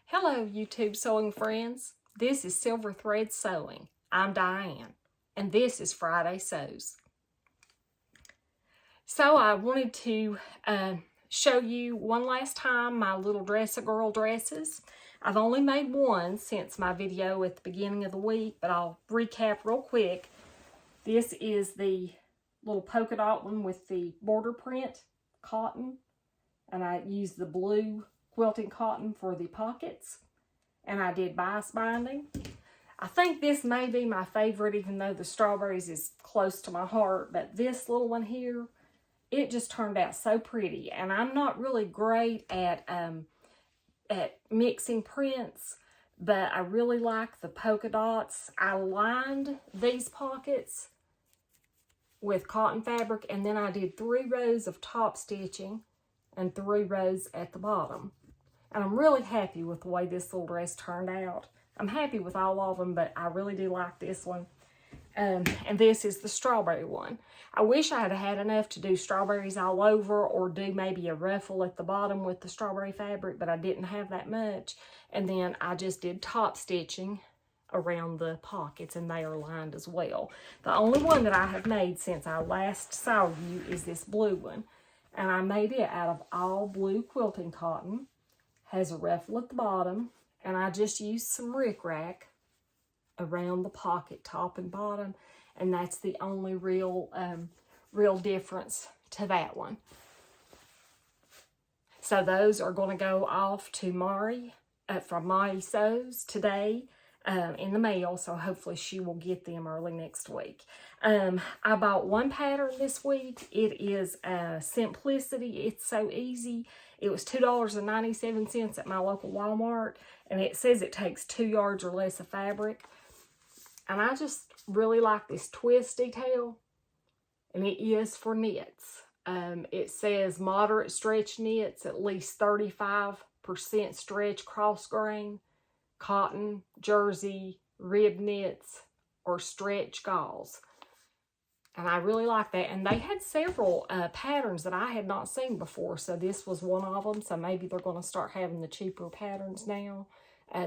Hello, YouTube sewing friends. This is Silver Thread Sewing. I'm Diane, and this is Friday Sews. So I wanted to show you one last time my little Dress-A-Girl dresses. I've only made one since my video at the beginning of the week, but I'll recap real quick. This is the little polka dot one with the border print cotton, and I used the blue quilting cotton for the pockets, and I did bias binding. I think this may be my favorite, even though the strawberries is close to my heart, but this little one here, it just turned out so pretty. And I'm not really great at mixing prints, but I really like the polka dots. I lined these pockets with cotton fabric, and then I did 3 rows of top stitching and 3 rows at the bottom. And I'm really happy with the way this little dress turned out. I'm happy with all of them, but I really do like this one. And this is the strawberry one. I wish I had had enough to do strawberries all over, or do maybe a ruffle at the bottom with the strawberry fabric, but I didn't have that much. And then I just did top stitching around the pockets, and they are lined as well. The only one that I have made since I last saw you is this blue one. And I made it out of all blue quilting cotton. Has a ruffle at the bottom, and I just used some rickrack around the pocket, top and bottom, and that's the only real difference to that one. So those are going to go off to Mari from Mari Sews today in the mail, so hopefully she will get them early next week. I bought one pattern this week. It is Simplicity. It's so easy. It was $2.97 at my local Walmart, and it says it takes 2 yards or less of fabric. And I just really like this twist detail, and it is for knits. It says moderate stretch knits, at least 35% stretch cross grain, cotton, jersey, rib knits, or stretch gauze. And I really like that. And they had several patterns that I had not seen before. So this was one of them. So maybe they're going to start having the cheaper patterns now.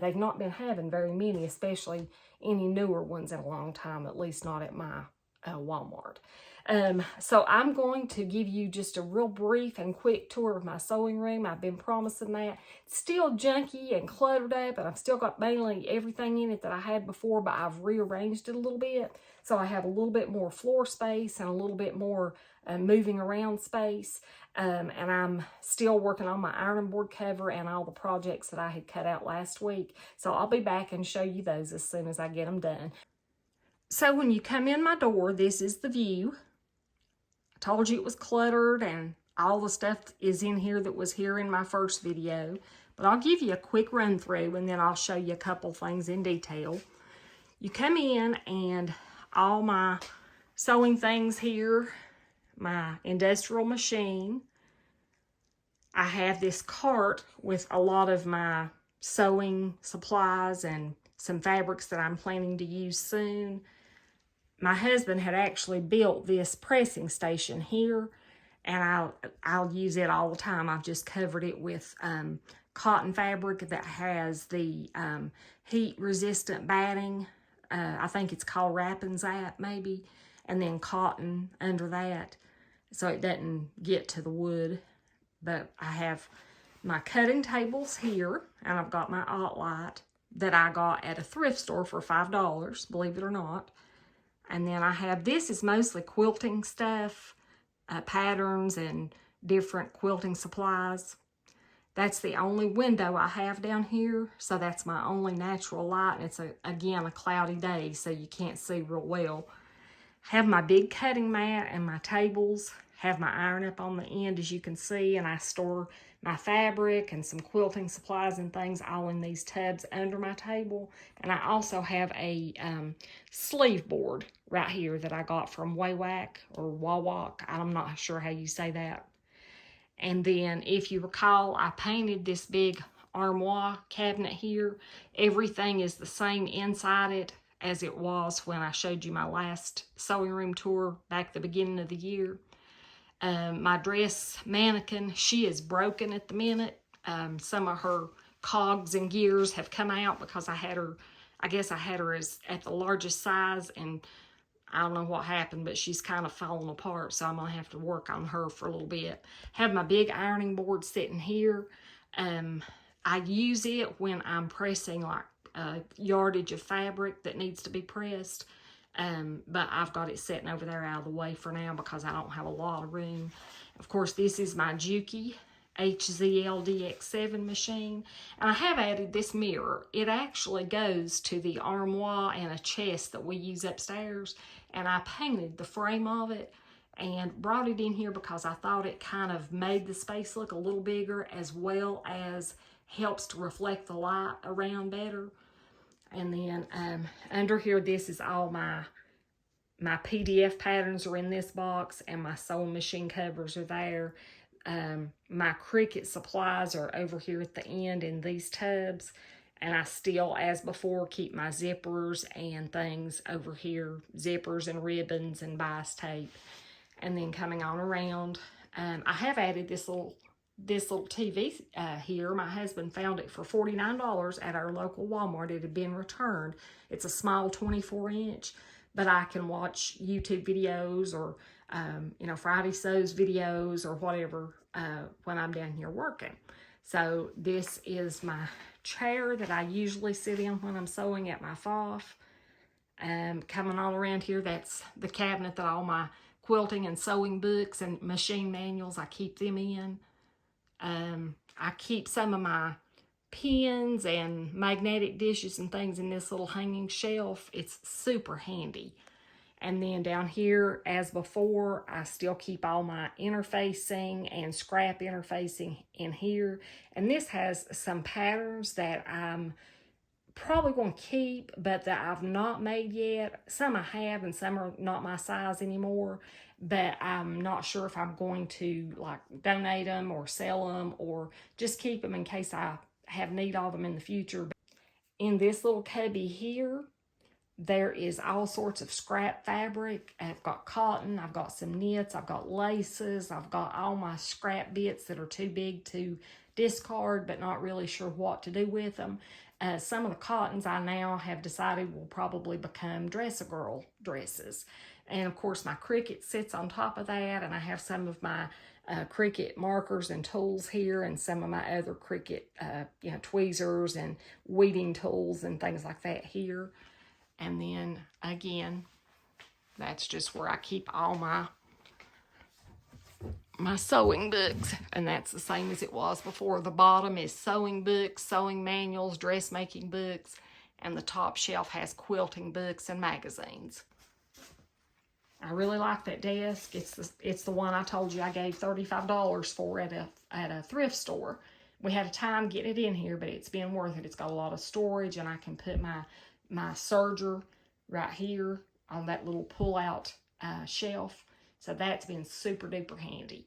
They've not been having very many, especially any newer ones in a long time, at least not at my Walmart. So I'm going to give you just a real brief and quick tour of my sewing room. I've been promising that. It's still junky and cluttered up, and I've still got mainly everything in it that I had before, but I've rearranged it a little bit. So I have a little bit more floor space and a little bit more moving around space. And I'm still working on my ironing board cover and all the projects that I had cut out last week. So I'll be back and show you those as soon as I get them done. So when you come in my door, this is the view. I told you it was cluttered, and all the stuff is in here that was here in my first video. But I'll give you a quick run through, and then I'll show you a couple things in detail. You come in, and all my sewing things here, my industrial machine. I have this cart with a lot of my sewing supplies and some fabrics that I'm planning to use soon. My husband had actually built this pressing station here, and I'll use it all the time. I've just covered it with cotton fabric that has the heat-resistant batting. I think it's called Wrap and Zap, maybe, and then cotton under that so it doesn't get to the wood. But I have my cutting tables here, and I've got my OttLite that I got at a thrift store for $5, believe it or not. And then I have, this is mostly quilting stuff, patterns and different quilting supplies. That's the only window I have down here, so that's my only natural light. And it's, again, a cloudy day, so you can't see real well. Have my big cutting mat and my tables. Have my iron up on the end, as you can see, and I store my fabric and some quilting supplies and things all in these tubs under my table. And I also have a sleeve board right here that I got from Wawak or Wawak. I'm not sure how you say that. And then, if you recall, I painted this big armoire cabinet here. Everything is the same inside it as it was when I showed you my last sewing room tour back at the beginning of the year. My dress mannequin, she is broken at the minute. Some of her cogs and gears have come out because I guess I had her at the largest size, and I don't know what happened, but she's kind of falling apart, so I'm going to have to work on her for a little bit. Have my big ironing board sitting here. I use it when I'm pressing like a yardage of fabric that needs to be pressed. But I've got it sitting over there out of the way for now because I don't have a lot of room. Of course, this is my Juki HZL DX7 machine. And I have added this mirror. It actually goes to the armoire and a chest that we use upstairs. And I painted the frame of it and brought it in here because I thought it kind of made the space look a little bigger, as well as helps to reflect the light around better. And then under here, this is all my PDF patterns are in this box, and my sewing machine covers are there. My Cricut supplies are over here at the end in these tubs, and I still, as before, keep my zippers and things over here, zippers and ribbons and bias tape. And then coming on around, I have added this little TV here. My husband found it for $49 at our local Walmart. It had been returned. It's a small 24-inch, but I can watch YouTube videos or Friday Sews videos or whatever when I'm down here working. So this is my chair that I usually sit in when I'm sewing at my FOF. Coming all around here, that's the cabinet that all my quilting and sewing books and machine manuals, I keep them in. I keep some of my pins and magnetic dishes and things in this little hanging shelf. It's super handy. And then down here, as before, I still keep all my interfacing and scrap interfacing in here. And this has some patterns that I'm probably going to keep, but that I've not made yet. Some I have, and some are not my size anymore. But I'm not sure if I'm going to like donate them or sell them or just keep them in case I have need of them in the future. In this little cubby here, there is all sorts of scrap fabric. I've got cotton, I've got some knits, I've got laces, I've got all my scrap bits that are too big to discard but not really sure what to do with them. Some of the cottons I now have decided will probably become dress-a-girl dresses. And of course my Cricut sits on top of that, and I have some of my Cricut markers and tools here, and some of my other Cricut tweezers and weeding tools and things like that here. And then again, that's just where I keep all my sewing books, and that's the same as it was before. The bottom is sewing books, sewing manuals, dressmaking books, and the top shelf has quilting books and magazines. I really like that desk. It's the one I told you I gave $35 for at a thrift store. We had a time getting it in here, but it's been worth it. It's got a lot of storage, and I can put my serger right here on that little pull-out shelf. So that's been super duper handy.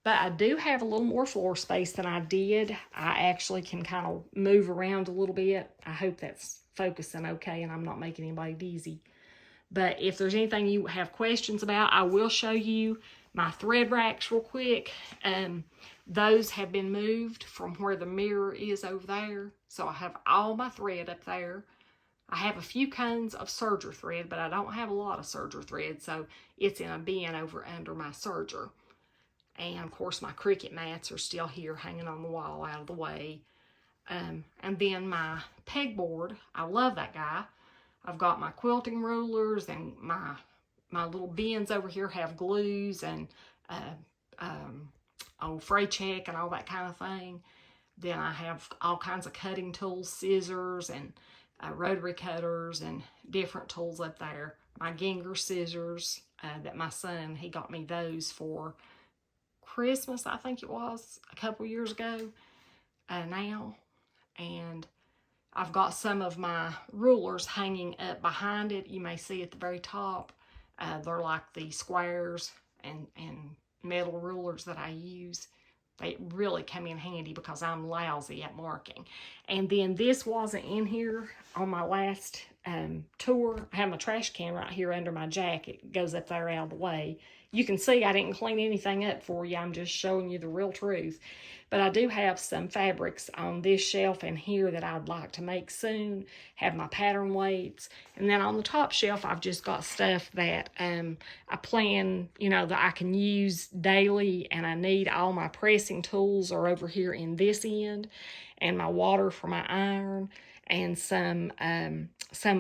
But I do have a little more floor space than I did. I actually can kind of move around a little bit. I hope that's focusing okay and I'm not making anybody dizzy. But if there's anything you have questions about, I will show you my thread racks real quick. Those have been moved from where the mirror is over there. So I have all my thread up there. I have a few kinds of serger thread, but I don't have a lot of serger thread, so it's in a bin over under my serger. And of course my Cricut mats are still here hanging on the wall out of the way. And then my pegboard, I love that guy. I've got my quilting rulers, and my little bins over here have glues and fray check and all that kind of thing. Then I have all kinds of cutting tools, scissors, and rotary cutters and different tools up there. My Ginger scissors that my son, he got me those for Christmas, I think it was, a couple years ago now. And I've got some of my rulers hanging up behind it. You may see at the very top. They're like the squares and metal rulers that I use. They really come in handy because I'm lousy at marking. And then this wasn't in here on my last tour. I have my trash can right here under my jacket. It goes up there out of the way. you can see I didn't clean anything up for you. I'm just showing you the real truth. But I do have some fabrics on this shelf and here that I'd like to make soon. Have my pattern weights. And then on the top shelf, I've just got stuff that I plan, you know, that I can use daily. And I need all my pressing tools are over here in this end. And my water for my iron. And some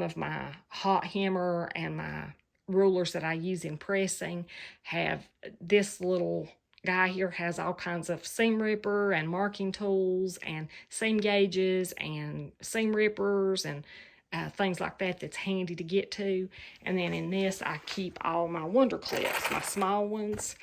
of my hot hammer and my rulers that I use in pressing. Have this little guy here has all kinds of seam ripper and marking tools and seam gauges and seam rippers and things like that that's handy to get to. And then in this, I keep all my wonder clips, my small ones,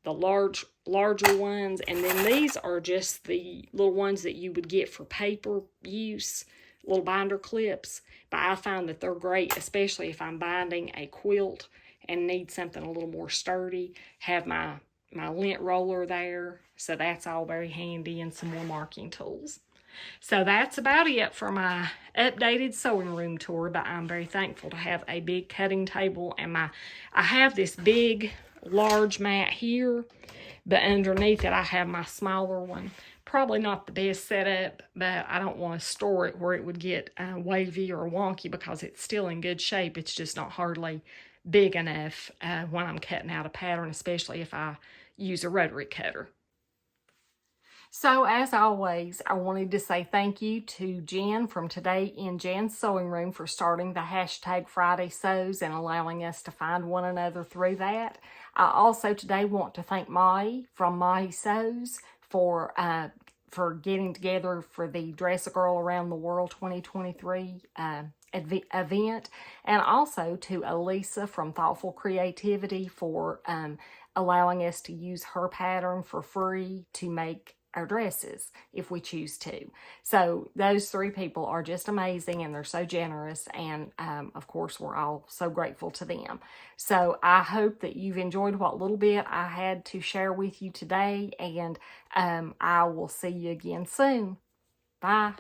the larger ones, and then these are just the little ones that you would get for paper use, little binder clips. But I find that they're great, especially if I'm binding a quilt and need something a little more sturdy. Have my lint roller there, so that's all very handy, and some more marking tools. So that's about it for my updated sewing room tour, but I'm very thankful to have a big cutting table, and I have this big large mat here, but underneath it I have my smaller one. Probably not the best setup, but I don't want to store it where it would get wavy or wonky, because it's still in good shape. It's just not hardly big enough when I'm cutting out a pattern, especially if I use a rotary cutter. So as always, I wanted to say thank you to Jen from Today in Jen's Sewing Room for starting the hashtag Friday Sews and allowing us to find one another through that. I also today want to thank Mai from Mai Sews for getting together for the Dress a Girl Around the World 2023 event, and also to Elisa from Thoughtful Creativity for allowing us to use her pattern for free to make our dresses if we choose to. So those three people are just amazing, and they're so generous, and of course we're all so grateful to them. So I hope that you've enjoyed what little bit I had to share with you today, and I will see you again soon. Bye.